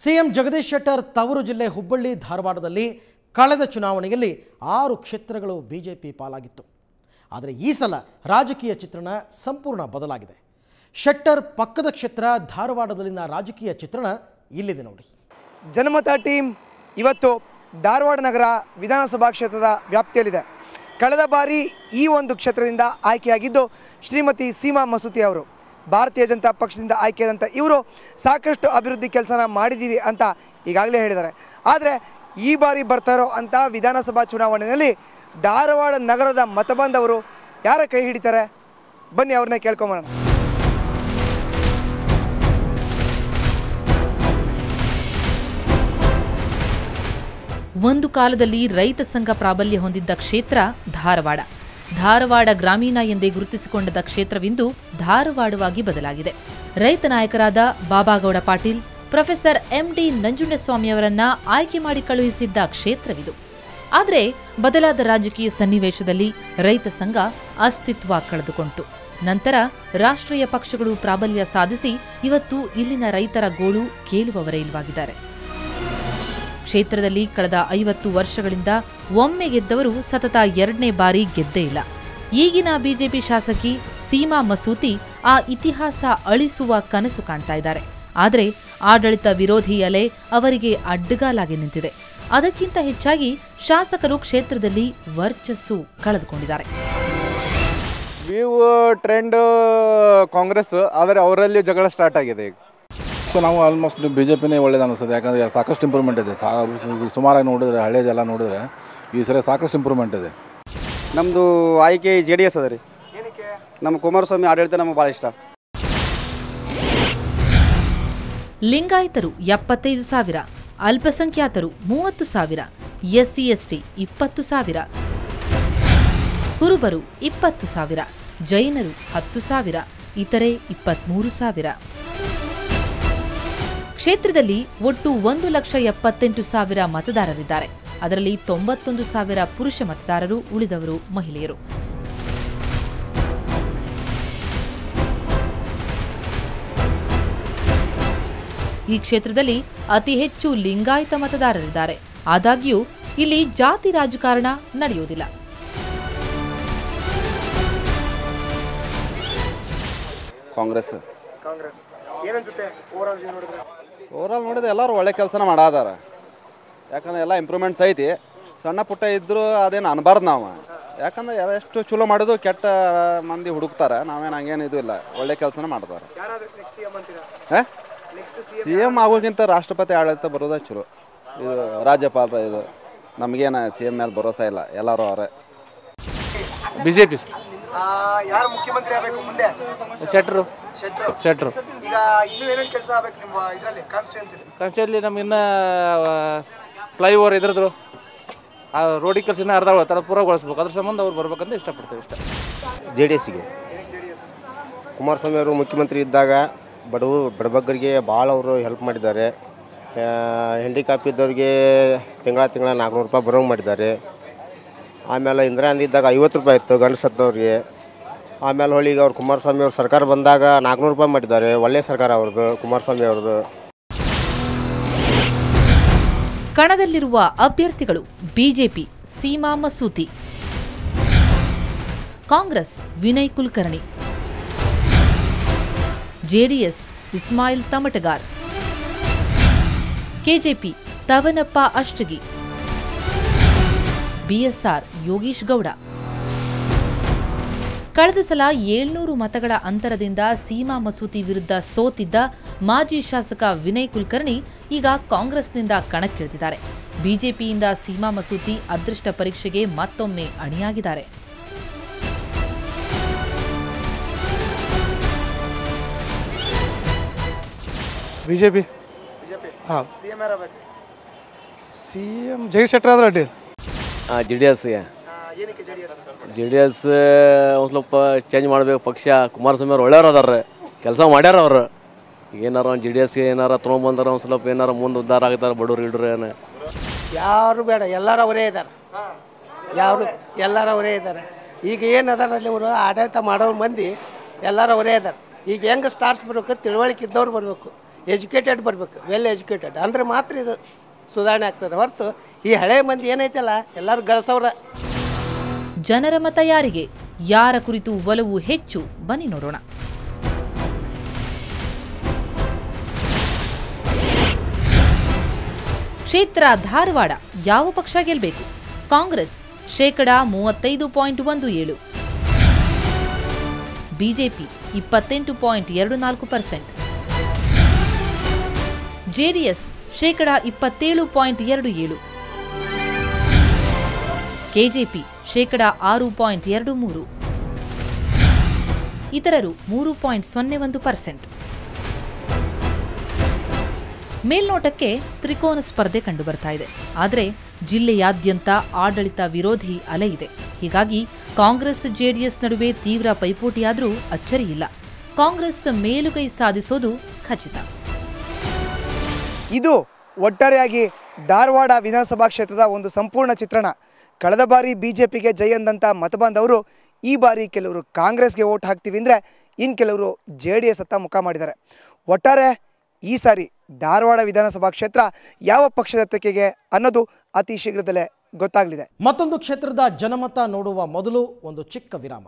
CM Jagadish Shettar ತವರು ಜಿಲ್ಲೆ ಹುಬ್ಬಳ್ಳಿ ಧಾರವಾಡದಲ್ಲಿ ಕಳೆದ ಚುನಾವಣೆಯಲ್ಲಿ 6 ಕ್ಷೇತ್ರಗಳು ಬಿಜೆಪಿ ಪಾಲಾಗಿತ್ತು. ಆದರೆ ಈ ಸಲ ರಾಜಕೀಯ ಚಿತ್ರಣ ಸಂಪೂರ್ಣ ಬದಲಾಗಿದೆ. ಶೆಟ್ಟರ್ ಪಕ್ಕದ ಕ್ಷೇತ್ರ ಧಾರವಾಡದಲ್ಲಿನ ರಾಜಕೀಯ ಚಿತ್ರಣ ಇಲ್ಲಿದೆ ನೋಡಿ. ಜನಮತ ಟೀಮ್ ಇವತ್ತು ಧಾರವಾಡ ನಗರ ವಿಧಾನಸಭಾ ಕ್ಷೇತ್ರದ ವ್ಯಾಪ್ತಿಯಲ್ಲಿದೆ. ಕಳೆದ ಬಾರಿ ಈ ಒಂದು ಕ್ಷೇತ್ರದಿಂದ ಆಯ್ಕೆಯಾಗಿದ್ದು ಶ್ರೀಮತಿ ಸೀಮಾ ಮಸೂತಿ ಅವರು. ಭಾರತೀಯ ಜನತಾ ಪಕ್ಷದಿಂದ ಆಯ್ಕೆಯಾದಂಥ ಇವರು ಸಾಕಷ್ಟು ಅಭಿವೃದ್ಧಿ ಕೆಲಸನ ಮಾಡಿದ್ದೀವಿ ಅಂತ ಈಗಾಗಲೇ ಹೇಳಿದ್ದಾರೆ. ಆದರೆ ಈ ಬಾರಿ ಬರ್ತಾ ಇರೋ ಅಂಥ ವಿಧಾನಸಭಾ ಚುನಾವಣೆಯಲ್ಲಿ ಧಾರವಾಡ ನಗರದ ಮತಬಂಧವರು ಯಾರ ಕೈ ಹಿಡಿತಾರೆ ಬನ್ನಿ ಅವ್ರನ್ನ ಕೇಳ್ಕೊಂಬರೋಣ. ಒಂದು ಕಾಲದಲ್ಲಿ ರೈತ ಸಂಘ ಪ್ರಾಬಲ್ಯ ಹೊಂದಿದ್ದ ಕ್ಷೇತ್ರ ಧಾರವಾಡ. ಧಾರವಾಡ ಗ್ರಾಮೀಣ ಎಂದೇ ಗುರುತಿಸಿಕೊಂಡ ಕ್ಷೇತ್ರವಿಂದು ಧಾರವಾಡವಾಗಿ ಬದಲಾಗಿದೆ. ರೈತ ನಾಯಕರಾದ ಬಾಬಾಗೌಡ ಪಾಟೀಲ್, ಪ್ರೊಫೆಸರ್ ಎಂಡಿ ನಂಜುಂಡಸ್ವಾಮಿಯವರನ್ನ ಆಯ್ಕೆ ಮಾಡಿ ಕಳುಹಿಸಿದ್ದ ಕ್ಷೇತ್ರವಿದು. ಆದರೆ ಬದಲಾದ ರಾಜಕೀಯ ಸನ್ನಿವೇಶದಲ್ಲಿ ರೈತ ಸಂಘ ಅಸ್ತಿತ್ವ ಕಳೆದುಕೊಂಡಿತು. ನಂತರ ರಾಷ್ಟ್ರೀಯ ಪಕ್ಷಗಳು ಪ್ರಾಬಲ್ಯ ಸಾಧಿಸಿ ಇವತ್ತು ಇಲ್ಲಿನ ರೈತರ ಗೋಳು ಕೇಳುವವರೇ ಇಲ್ಲವಾಗಿದ್ದಾರೆ. ಕ್ಷೇತ್ರದಲ್ಲಿ ಕಳೆದ 50 ವರ್ಷಗಳಿಂದ ಒಮ್ಮೆ ಗೆದ್ದವರು ಸತತ 2ನೇ ಬಾರಿ ಗೆದ್ದೇ ಇಲ್ಲ. ಈಗಿನ ಬಿಜೆಪಿ ಶಾಸಕಿ ಸೀಮಾ ಮಸೂತಿ ಆ ಇತಿಹಾಸ ಅಳಿಸುವ ಕನಸು ಕಾಣ್ತಾ ಇದ್ದಾರೆ. ಆದರೆ ಆಡಳಿತ ವಿರೋಧಿ ಅಲೆ ಅವರಿಗೆ ಅಡ್ಡಗಾಲಾಗಿ ನಿಂತಿದೆ. ಅದಕ್ಕಿಂತ ಹೆಚ್ಚಾಗಿ ಶಾಸಕರು ಕ್ಷೇತ್ರದಲ್ಲಿ ವರ್ಚಸ್ಸು ಕಳೆದುಕೊಂಡಿದ್ದಾರೆ. ಟ್ರೆಂಡ್ ಕಾಂಗ್ರೆಸ್, ಆದರೆ ಅವರಲ್ಲಿ ಜಗಳ ಸ್ಟಾರ್ಟ್ ಆಗಿದೆ ಈಗ. ಸೊ ನಾವು ಆಲ್ಮೋಸ್ಟ್ ಬಿಜೆಪಿನೇ ಒಳ್ಳೇದು ಅನಿಸ್ತದೆ. ಯಾಕಂದರೆ ಸಾಕಷ್ಟು ಇಂಪ್ರೂವ್ಮೆಂಟ್ ಇದೆ. ಸುಮಾರಾಗಿ ನೋಡಿದ್ರೆ ಹಳೇದೆಲ್ಲ ನೋಡಿದ್ರೆ ಈ ಸರಿ ಸಾಕಷ್ಟು ಇಂಪ್ರೂವ್ಮೆಂಟ್ ಇದೆ. ನಮ್ಮದು ಆಯ್ಕೆ JDS ಅದ ರೀ. ನಮ್ಮ ಕುಮಾರಸ್ವಾಮಿ ಆಡಳಿತ ನಮಗೆ ಭಾಳ ಇಷ್ಟ. ಲಿಂಗಾಯತರು 75,000, ಅಲ್ಪಸಂಖ್ಯಾತರು 30,000, SC/ST 20,000, ಕುರುಬರು 20,000, ಜೈನರು 10,000, ಇತರೆ 23,000. ಕ್ಷೇತ್ರದಲ್ಲಿ ಒಟ್ಟು 1,78,000 ಮತದಾರರಿದ್ದಾರೆ. ಅದರಲ್ಲಿ 91,000 ಪುರುಷ ಮತದಾರರು, ಉಳಿದವರು ಮಹಿಳೆಯರು. ಈ ಕ್ಷೇತ್ರದಲ್ಲಿ ಅತಿ ಹೆಚ್ಚು ಲಿಂಗಾಯತ ಮತದಾರರಿದ್ದಾರೆ. ಆದಾಗ್ಯೂ ಇಲ್ಲಿ ಜಾತಿ ರಾಜಕಾರಣ ನಡೆಯುವುದಿಲ್ಲ. ಕಾಂಗ್ರೆಸ್ ಓವರಾಲ್ ನೋಡಿದ್ರೆ ಎಲ್ಲರೂ ಒಳ್ಳೆ ಕೆಲಸನ ಮಾಡಾದಾರ. ಯಾಕಂದ್ರೆ ಎಲ್ಲ ಇಂಪ್ರೂವ್ಮೆಂಟ್ಸ್ ಐತಿ. ಸಣ್ಣ ಪುಟ್ಟ ಇದ್ದರೂ ಅದೇನು ಅನ್ಬಾರ್ದು ನಾವು. ಯಾಕಂದ್ರೆ ಎಷ್ಟು ಚಲೋ ಮಾಡೋದು ಕೆಟ್ಟ ಮಂದಿ ಹುಡುಕ್ತಾರೆ. ನಾವೇನು ಹಂಗೇನು ಇದು ಇಲ್ಲ, ಒಳ್ಳೆ ಕೆಲಸನ ಮಾಡ್ತಾರೆ. CM ಆಗೋಕ್ಕಿಂತ ರಾಷ್ಟ್ರಪತಿ ಆಡಳಿತ ಬರೋದೇ ಚಲೋ. ಇದು ರಾಜ್ಯಪಾಲರ ಇದು ನಮಗೇನು CM ಮೇಲೆ ಭರೋಸೆ ಇಲ್ಲ. ಎಲ್ಲರೂ ಅವರೇ. ಬಿಜೆಪಿ ಯಾರು ಮುಖ್ಯಮಂತ್ರಿ ಆಗಬೇಕು ಮುಂದೆ? ಶೆಟ್ರು. ಈಗ ಇನ್ನೂ ಏನೇನು ಕೆಲಸ ಆಗಬೇಕು ನಿಮ್ಮ ಇದರಲ್ಲಿ ಕಾನ್ಸ್ಟಿಟ್ಯೂನ್ಸಿಯಲ್ಲಿ? ನಮಗಿನ್ನ ಫ್ಲೈಓವರ್ ಇದ್ರದ್ದು ಆ ರೋಡಿಗೆ ಕೆಲಸ ಇನ್ನೂ ಅರ್ಧ ಥರ ಪೂರಗೊಳಿಸ್ಬೇಕು. ಅದ್ರ ಸಂಬಂಧ ಅವ್ರು ಬರ್ಬೇಕಂತ ಇಷ್ಟಪಡ್ತೇವೆ. ಇಷ್ಟ JDSಗೆ ಕುಮಾರಸ್ವಾಮಿ ಅವರು ಮುಖ್ಯಮಂತ್ರಿ ಇದ್ದಾಗ ಬಡಬಗ್ಗರಿಗೆ ಭಾಳ ಅವರು ಹೆಲ್ಪ್ ಮಾಡಿದ್ದಾರೆ. ಹ್ಯಾಂಡಿಕ್ಯಾಪ್ ಇದ್ದವ್ರಿಗೆ ತಿಂಗಳ 400 ರೂಪಾಯಿ ಬರೋಂಗೆ ಮಾಡಿದ್ದಾರೆ. ಆಮೇಲೆ ಇಂದಿರಾ ಗಾಂಧಿ ಇದ್ದಾಗ 50 ರೂಪಾಯಿ ಇತ್ತು ಗಂಡಸತ್ತವ್ರಿಗೆ. ಆಮೇಲೆ ಹೊಳಿಗೆ ಅವ್ರು ಕುಮಾರಸ್ವಾಮಿ ಅವ್ರ ಸರ್ಕಾರ ಬಂದಾಗ 400 ರೂಪಾಯಿ ಮಾಡಿದ್ದಾರೆ. ಒಳ್ಳೆಯ ಸರ್ಕಾರ ಅವ್ರದ್ದು, ಕುಮಾರಸ್ವಾಮಿ ಅವ್ರದ್ದು. ಕಣದಲ್ಲಿರುವ ಅಭ್ಯರ್ಥಿಗಳು BJP Seema Masuti, Congress Vinay Kulkarni, JDS Ismail Tamatgar, KJP Tavanappa Ashtagi, BSR Yogish Gowda. ಕಳೆದ ಸಲ 700 ಮತಗಳ ಅಂತರದಿಂದ ಸೀಮಾ ಮಸೂತಿ ವಿರುದ್ಧ ಸೋತಿದ್ದ ಮಾಜಿ ಶಾಸಕ ವಿನಯ್ ಕುಲಕರ್ಣಿ ಈಗ ಕಾಂಗ್ರೆಸ್ನಿಂದ ಕಣಕ್ಕಿಳಿದಿದ್ದಾರೆ. ಬಿಜೆಪಿಯಿಂದ ಸೀಮಾ ಮಸೂತಿ ಅದೃಷ್ಟ ಪರೀಕ್ಷೆಗೆ ಮತ್ತೊಮ್ಮೆ ಅಣಿಯಾಗಿದ್ದಾರೆ. ಬಿಜೆಪಿ ಹಾಂ. CM ಜಗದೀಶ್ ಶೆಟ್ಟರ್ ಆದ್ರೆ ಅಡ್ಡಿ. JDS ಒಂದು ಸ್ವಲ್ಪ ಚೇಂಜ್ ಮಾಡಬೇಕು ಪಕ್ಷ. ಕುಮಾರಸ್ವಾಮಿ ಅವ್ರು ಒಳ್ಳೆಯವ್ರು ಅದಾರ, ಕೆಲಸ ಮಾಡ್ಯಾರ ಅವ್ರು. ಏನಾರ ಒಂದು JDSಗೆ ಏನಾರ ತೊಗೊಂಬಂದಾರ ಒಂದು ಸ್ವಲ್ಪ ಏನಾರ ಮುಂದೆ ಉದ್ಧಾರ ಆಗ್ತಾರೆ ಬಡವ್ರು ಗಿಡ್ರು. ಏನು ಯಾರು ಬೇಡ, ಎಲ್ಲರೂ ಅವರೇ ಇದ್ದಾರೆ. ಎಲ್ಲರೂ ಅವರೇ ಇದ್ದಾರೆ. ಈಗ ಏನು ಅದಾರಲ್ಲಿ ಅವರು ಆಡಳಿತ ಮಾಡೋರು ಮಂದಿ ಎಲ್ಲರೂ ಅವರೇ ಇದ್ದಾರೆ. ಈಗ ಹೆಂಗೆ ಸ್ಟಾರ್ಸ್ ಬರಬೇಕು, ತಿಳುವಳಿಕೆ ಇದ್ದವ್ರು ಬರಬೇಕು. ಎಜುಕೇಟೆಡ್ ಬರಬೇಕು, ವೆಲ್ ಎಜುಕೇಟೆಡ್ ಅಂದರೆ ಮಾತ್ರ ಇದು ಸುಧಾರಣೆ ಆಗ್ತದೆ. ಹೊರತು ಈ ಹಳೆ ಮಂದಿ ಏನೈತಲ್ಲ ಎಲ್ಲರೂ ಗಳಿಸೋರ. ಜನರ ಮತ ಯಾರಿಗೆ, ಯಾರ ಕುರಿತು ಒಲವು ಹೆಚ್ಚು, ಬನ್ನಿ ನೋಡೋಣ. ಕ್ಷೇತ್ರ ಧಾರವಾಡ, ಯಾವ ಪಕ್ಷ ಗೆಲ್ಲಬೇಕು? ಕಾಂಗ್ರೆಸ್ (35.17%), ಬಿಜೆಪಿ 28.24%, ಜೆಡಿಎಸ್ (27.27%), ಕೆಜೆಪಿ 6.23%, ಇತರರು 3.01%. ಮೇಲ್ನೋಟಕ್ಕೆ ತ್ರಿಕೋನ ಸ್ಪರ್ಧೆ ಕಂಡುಬರ್ತಾ ಇದೆ. ಆದರೆ ಜಿಲ್ಲೆಯಾದ್ಯಂತ ಆಡಳಿತ ವಿರೋಧಿ ಅಲೆ ಇದೆ. ಹೀಗಾಗಿ ಕಾಂಗ್ರೆಸ್ ಜೆಡಿಎಸ್ ನಡುವೆ ತೀವ್ರ ಪೈಪೋಟಿಯಾದರೂ ಅಚ್ಚರಿಯಿಲ್ಲ. ಕಾಂಗ್ರೆಸ್ ಮೇಲುಗೈ ಸಾಧಿಸೋದು ಖಚಿತ. ಇದು ಒಟ್ಟಾರೆಯಾಗಿ ಧಾರವಾಡ ವಿಧಾನಸಭಾ ಕ್ಷೇತ್ರದ ಒಂದು ಸಂಪೂರ್ಣ ಚಿತ್ರಣ. ಕಳೆದ ಬಾರಿ ಬಿಜೆಪಿಗೆ ಜೈ ಎಂದಂಥ ಮತಬಾಂಧವರು ಈ ಬಾರಿ ಕೆಲವರು ಕಾಂಗ್ರೆಸ್ಗೆ ವೋಟ್ ಹಾಕ್ತೀವಿ ಅಂದರೆ ಇನ್ನು ಕೆಲವರು JDS ಹತ್ತ ಮುಖ ಮಾಡಿದ್ದಾರೆ. ಒಟ್ಟಾರೆ ಈ ಸಾರಿ ಧಾರವಾಡ ವಿಧಾನಸಭಾ ಕ್ಷೇತ್ರ ಯಾವ ಪಕ್ಷದ ತೆಕ್ಕೆಗೆ ಅನ್ನೋದು ಅತಿ ಶೀಘ್ರದಲ್ಲೇ ಗೊತ್ತಾಗಲಿದೆ. ಮತ್ತೊಂದು ಕ್ಷೇತ್ರದ ಜನಮತ ನೋಡುವ ಮೊದಲು ಒಂದು ಚಿಕ್ಕ ವಿರಾಮ.